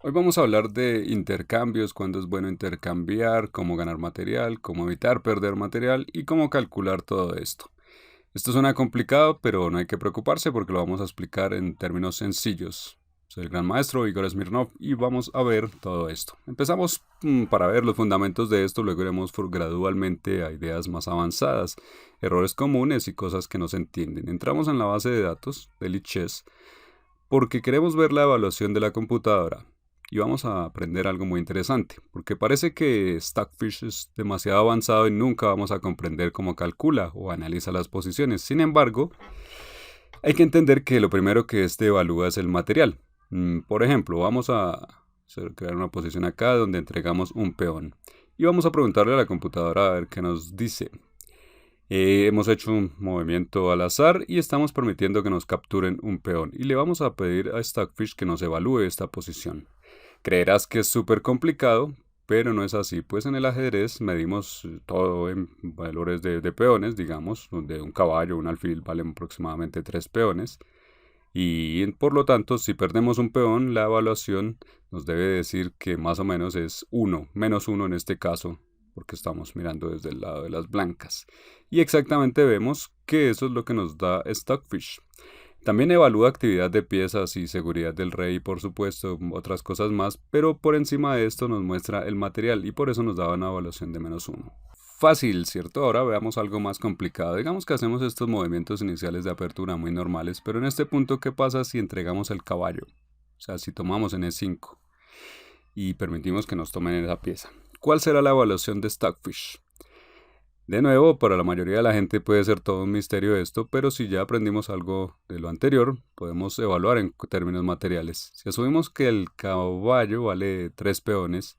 Hoy vamos a hablar de intercambios, cuándo es bueno intercambiar, cómo ganar material, cómo evitar perder material y cómo calcular todo esto. Esto suena complicado, pero no hay que preocuparse porque lo vamos a explicar en términos sencillos. Soy el gran maestro Igor Smirnov y vamos a ver todo esto. Empezamos para ver los fundamentos de esto, luego iremos gradualmente a ideas más avanzadas, errores comunes y cosas que no se entienden. Entramos en la base de datos del Lichess porque queremos ver la evaluación de la computadora. Y vamos a aprender algo muy interesante, porque parece que Stockfish es demasiado avanzado y nunca vamos a comprender cómo calcula o analiza las posiciones. Sin embargo, hay que entender que lo primero que este evalúa es el material. Por ejemplo, vamos a crear una posición acá donde entregamos un peón. Y vamos a preguntarle a la computadora a ver qué nos dice. Hemos hecho un movimiento al azar y estamos permitiendo que nos capturen un peón. Y le vamos a pedir a Stockfish que nos evalúe esta posición. Creerás que es súper complicado, pero no es así, pues en el ajedrez medimos todo en valores de peones, digamos, donde un caballo o un alfil valen aproximadamente 3 peones, y por lo tanto, si perdemos un peón, la evaluación nos debe decir que más o menos es 1, menos 1 en este caso, porque estamos mirando desde el lado de las blancas. Y exactamente vemos que eso es lo que nos da Stockfish. También evalúa actividad de piezas y seguridad del rey, por supuesto, otras cosas más, pero por encima de esto nos muestra el material y por eso nos da una evaluación de -1. Fácil, ¿cierto? Ahora veamos algo más complicado. Digamos que hacemos estos movimientos iniciales de apertura muy normales, pero en este punto, ¿qué pasa si entregamos el caballo? O sea, si tomamos en E5 y permitimos que nos tomen esa pieza. ¿Cuál será la evaluación de Stockfish? De nuevo, para la mayoría de la gente puede ser todo un misterio esto, pero si ya aprendimos algo de lo anterior, podemos evaluar en términos materiales. Si asumimos que el caballo vale 3 peones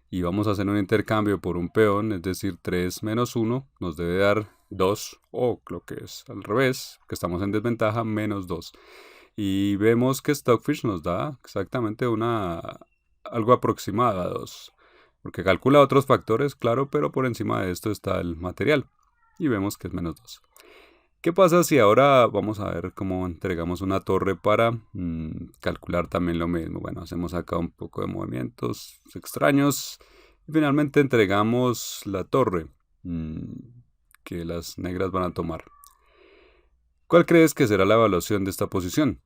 y vamos a hacer un intercambio por un peón, es decir, 3 menos 1, nos debe dar 2, o lo que es al revés, que estamos en desventaja, -2. Y vemos que Stockfish nos da exactamente algo aproximado a 2 porque calcula otros factores, claro, pero por encima de esto está el material, y vemos que es -2. ¿Qué pasa si ahora vamos a ver cómo entregamos una torre para calcular también lo mismo? Bueno, hacemos acá un poco de movimientos extraños, y finalmente entregamos la torre que las negras van a tomar. ¿Cuál crees que será la evaluación de esta posición?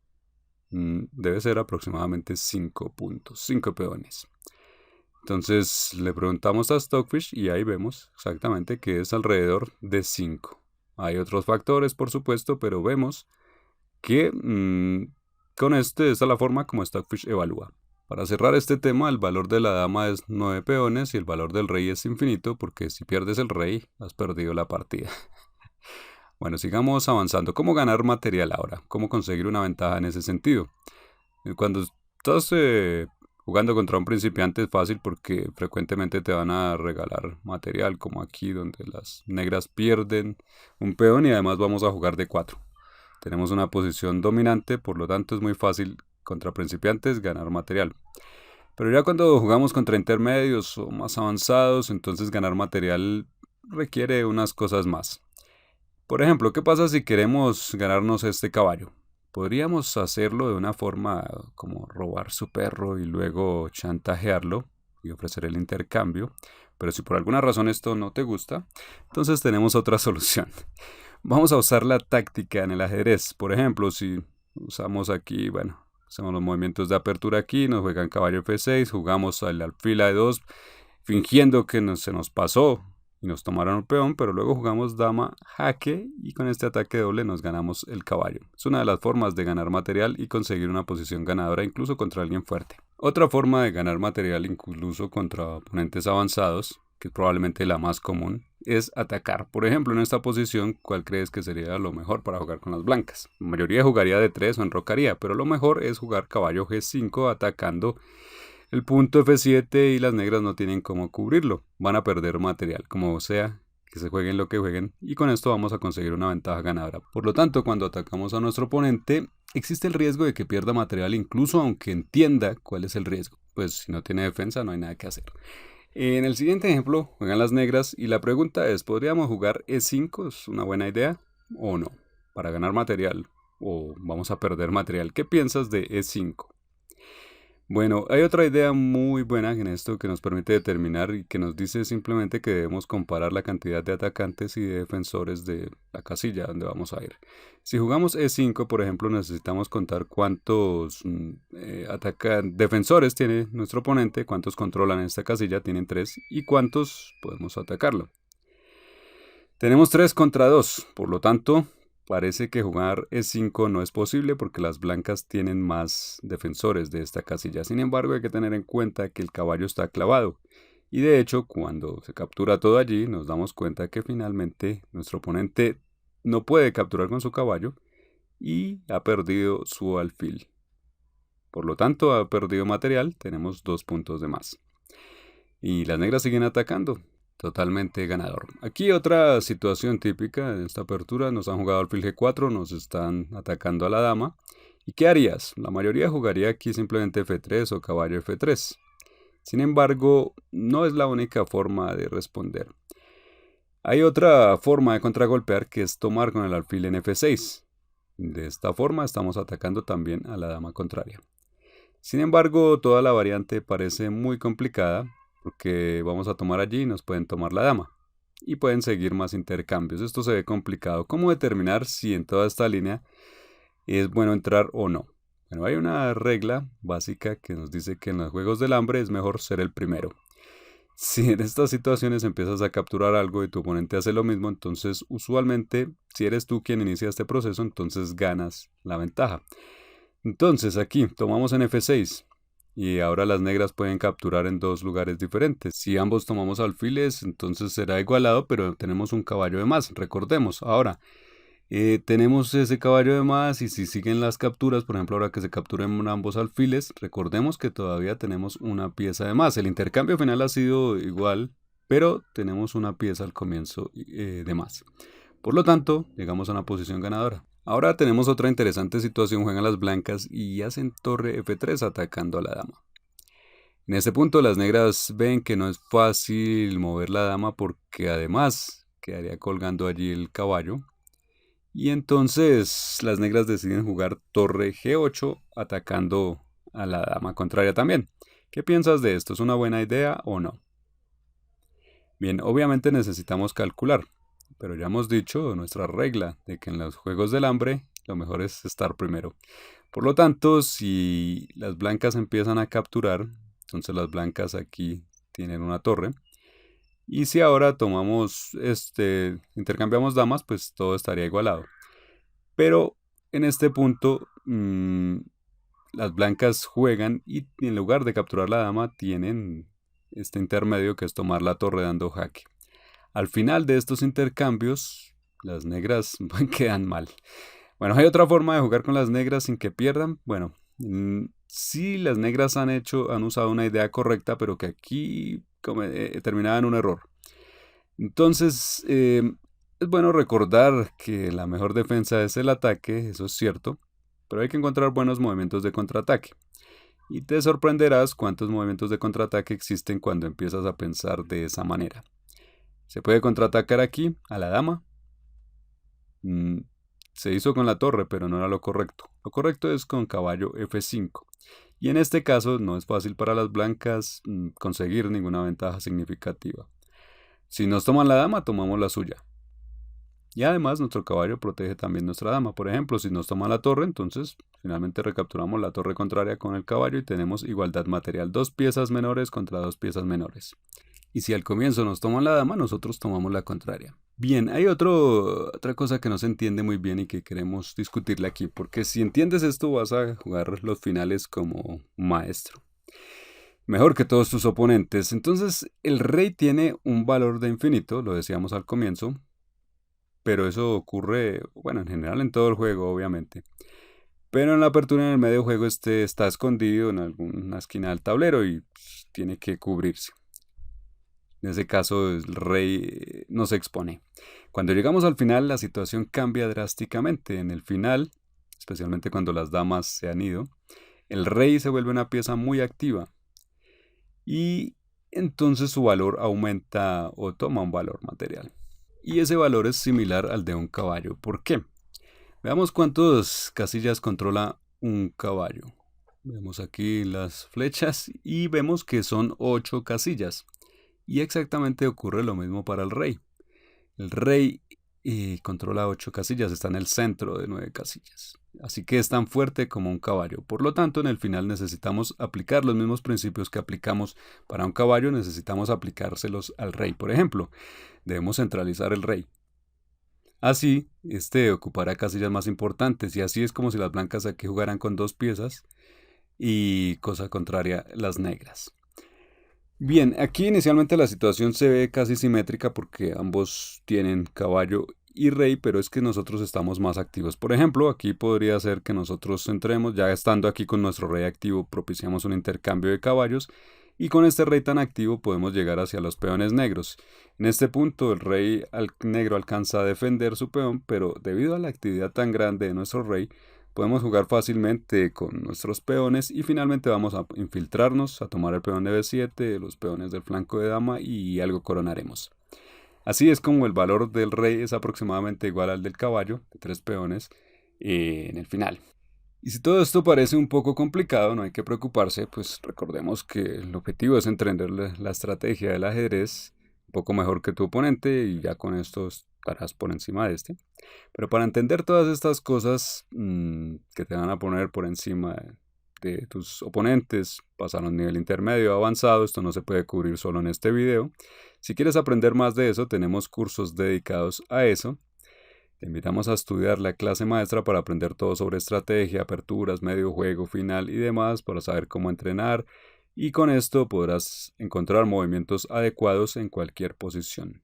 Debe ser aproximadamente 5 puntos, 5 peones. Entonces le preguntamos a Stockfish y ahí vemos exactamente que es alrededor de 5. Hay otros factores, por supuesto, pero vemos que con esta es la forma como Stockfish evalúa. Para cerrar este tema, el valor de la dama es 9 peones y el valor del rey es infinito, porque si pierdes el rey, has perdido la partida. Bueno, sigamos avanzando. ¿Cómo ganar material ahora? ¿Cómo conseguir una ventaja en ese sentido? Cuando estás jugando contra un principiante es fácil porque frecuentemente te van a regalar material, como aquí donde las negras pierden un peón y además vamos a jugar de 4. Tenemos una posición dominante, por lo tanto es muy fácil contra principiantes ganar material. Pero ya cuando jugamos contra intermedios o más avanzados, entonces ganar material requiere unas cosas más. Por ejemplo, ¿qué pasa si queremos ganarnos este caballo? Podríamos hacerlo de una forma como robar su perro y luego chantajearlo y ofrecer el intercambio, pero si por alguna razón esto no te gusta, entonces tenemos otra solución. Vamos a usar la táctica en el ajedrez. Por ejemplo, si usamos aquí, bueno, hacemos los movimientos de apertura aquí, nos juegan caballo F6, jugamos al alfil A2, fingiendo que se nos pasó y nos tomaron el peón, pero luego jugamos dama jaque y con este ataque doble nos ganamos el caballo. Es una de las formas de ganar material y conseguir una posición ganadora incluso contra alguien fuerte. Otra forma de ganar material incluso contra oponentes avanzados, que es probablemente la más común, es atacar. Por ejemplo, en esta posición, ¿cuál crees que sería lo mejor para jugar con las blancas? La mayoría jugaría de 3 o enrocaría, pero lo mejor es jugar caballo G5 atacando el punto F7 y las negras no tienen cómo cubrirlo. Van a perder material, como sea que se jueguen lo que jueguen, y con esto vamos a conseguir una ventaja ganadora. Por lo tanto, cuando atacamos a nuestro oponente, existe el riesgo de que pierda material incluso aunque entienda cuál es el riesgo. Pues si no tiene defensa no hay nada que hacer. En el siguiente ejemplo juegan las negras y la pregunta es, ¿podríamos jugar E5? ¿Es una buena idea o no? Para ganar material o vamos a perder material. ¿Qué piensas de E5? Bueno, hay otra idea muy buena en esto que nos permite determinar y que nos dice simplemente que debemos comparar la cantidad de atacantes y de defensores de la casilla donde vamos a ir. Si jugamos E5, por ejemplo, necesitamos contar cuántos defensores tiene nuestro oponente, cuántos controlan esta casilla, tienen 3, y cuántos podemos atacarlo. Tenemos 3 contra 2, por lo tanto, parece que jugar E5 no es posible porque las blancas tienen más defensores de esta casilla. Sin embargo, hay que tener en cuenta que el caballo está clavado. Y de hecho, cuando se captura todo allí, nos damos cuenta que finalmente nuestro oponente no puede capturar con su caballo y ha perdido su alfil. Por lo tanto, ha perdido material, tenemos 2 puntos de más. Y las negras siguen atacando. Totalmente ganador. Aquí otra situación típica de esta apertura. Nos han jugado alfil G4, nos están atacando a la dama. ¿Y qué harías? La mayoría jugaría aquí simplemente F3 o caballo F3. Sin embargo, no es la única forma de responder. Hay otra forma de contragolpear que es tomar con el alfil en F6. De esta forma estamos atacando también a la dama contraria. Sin embargo, toda la variante parece muy complicada porque vamos a tomar allí y nos pueden tomar la dama. Y pueden seguir más intercambios. Esto se ve complicado. ¿Cómo determinar si en toda esta línea es bueno entrar o no? Bueno, hay una regla básica que nos dice que en los juegos del hambre es mejor ser el primero. Si en estas situaciones empiezas a capturar algo y tu oponente hace lo mismo, entonces usualmente si eres tú quien inicia este proceso, entonces ganas la ventaja. Entonces aquí tomamos en F6 y ahora las negras pueden capturar en 2 lugares diferentes. Si ambos tomamos alfiles, entonces será igualado, pero tenemos un caballo de más. Recordemos, ahora tenemos ese caballo de más y si siguen las capturas, por ejemplo, ahora que se capturen ambos alfiles, recordemos que todavía tenemos una pieza de más. El intercambio final ha sido igual, pero tenemos una pieza al comienzo de más. Por lo tanto, llegamos a una posición ganadora. Ahora tenemos otra interesante situación, juegan las blancas y hacen torre F3 atacando a la dama. En este punto las negras ven que no es fácil mover la dama porque además quedaría colgando allí el caballo. Y entonces las negras deciden jugar torre G8 atacando a la dama contraria también. ¿Qué piensas de esto? ¿Es una buena idea o no? Bien, obviamente necesitamos calcular. Pero ya hemos dicho nuestra regla de que en los juegos del hambre lo mejor es estar primero. Por lo tanto, si las blancas empiezan a capturar, entonces las blancas aquí tienen una torre. Y si ahora tomamos, intercambiamos damas, pues todo estaría igualado. Pero en este punto, las blancas juegan y en lugar de capturar la dama, tienen este intermedio que es tomar la torre dando jaque. Al final de estos intercambios, las negras quedan mal. Bueno, hay otra forma de jugar con las negras sin que pierdan. Bueno, sí, las negras han usado una idea correcta, pero que aquí terminaba en un error. Entonces, es bueno recordar que la mejor defensa es el ataque, eso es cierto, pero hay que encontrar buenos movimientos de contraataque. Y te sorprenderás cuántos movimientos de contraataque existen cuando empiezas a pensar de esa manera. Se puede contraatacar aquí a la dama. Se hizo con la torre, pero no era lo correcto. Lo correcto es con caballo F5. Y en este caso no es fácil para las blancas conseguir ninguna ventaja significativa. Si nos toman la dama, tomamos la suya. Y además nuestro caballo protege también nuestra dama. Por ejemplo, si nos toman la torre, entonces finalmente recapturamos la torre contraria con el caballo y tenemos igualdad material. 2 piezas menores contra 2 piezas menores. Y si al comienzo nos toman la dama, nosotros tomamos la contraria. Bien, hay otra cosa que no se entiende muy bien y que queremos discutirle aquí, porque si entiendes esto vas a jugar los finales como maestro. Mejor que todos tus oponentes. Entonces, el rey tiene un valor de infinito, lo decíamos al comienzo, pero eso ocurre, bueno, en general en todo el juego, obviamente. Pero en la apertura en el medio juego está escondido en alguna esquina del tablero y tiene que cubrirse. En ese caso, el rey no se expone. Cuando llegamos al final, la situación cambia drásticamente. En el final, especialmente cuando las damas se han ido, el rey se vuelve una pieza muy activa. Y entonces su valor aumenta o toma un valor material. Y ese valor es similar al de un caballo. ¿Por qué? Veamos cuántas casillas controla un caballo. Vemos aquí las flechas y vemos que son 8 casillas. Y exactamente ocurre lo mismo para el rey. El rey controla 8 casillas, está en el centro de 9 casillas. Así que es tan fuerte como un caballo. Por lo tanto, en el final necesitamos aplicar los mismos principios que aplicamos para un caballo, necesitamos aplicárselos al rey. Por ejemplo, debemos centralizar el rey. Así, este ocupará casillas más importantes y así es como si las blancas aquí jugaran con 2 piezas y cosa contraria las negras. Bien, aquí inicialmente la situación se ve casi simétrica porque ambos tienen caballo y rey, pero es que nosotros estamos más activos. Por ejemplo, aquí podría ser que nosotros entremos, ya estando aquí con nuestro rey activo, propiciamos un intercambio de caballos y con este rey tan activo podemos llegar hacia los peones negros. En este punto el rey negro alcanza a defender su peón, pero debido a la actividad tan grande de nuestro rey, podemos jugar fácilmente con nuestros peones y finalmente vamos a infiltrarnos, a tomar el peón de B7, los peones del flanco de dama y algo coronaremos. Así es como el valor del rey es aproximadamente igual al del caballo, de 3 peones, en el final. Y si todo esto parece un poco complicado, no hay que preocuparse, pues recordemos que el objetivo es entender la estrategia del ajedrez un poco mejor que tu oponente y ya con esto estarás por encima de este. Pero para entender todas estas cosas que te van a poner por encima de tus oponentes, pasar a un nivel intermedio avanzado, esto no se puede cubrir solo en este video. Si quieres aprender más de eso, tenemos cursos dedicados a eso. Te invitamos a estudiar la clase maestra para aprender todo sobre estrategia, aperturas, medio juego, final y demás para saber cómo entrenar y con esto podrás encontrar movimientos adecuados en cualquier posición.